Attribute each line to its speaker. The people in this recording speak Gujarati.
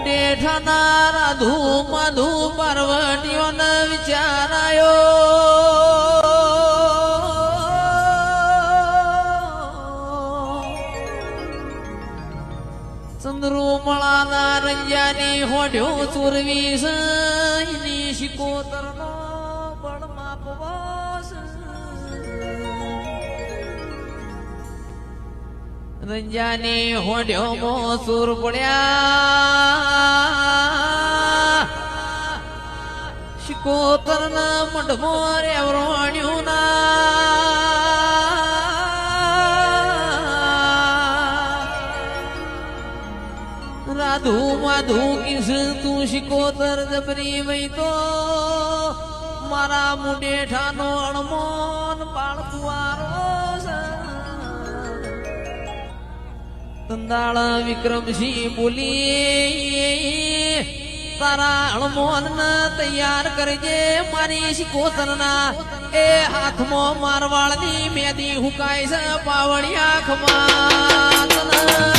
Speaker 1: મુટેઠાના રાધુ માધુ પાર્વતીઓને વિચારાયો ચંદ્રુમળાના રંજાની હોડ્યો ચુરવી સૈની શિકોતરનો બળ માપવાસ રંજાની હોડ્યો મોસુર પડ્યા શિકોતરના મઢમો રેવરોણ્યું ના રાધુ માધુ કિસ તું શિકોતર જબરી વઈ તો મારા મુડેઠાનો અણમોન બાળકુવારો તંદાળ વિક્રમસિંહ બોલી તારા અણમોન તૈયાર કરજે મારી શિકોતરના એ હાથમાં મારવાળની મેદી હુકાય છે પાવડિયા ખમા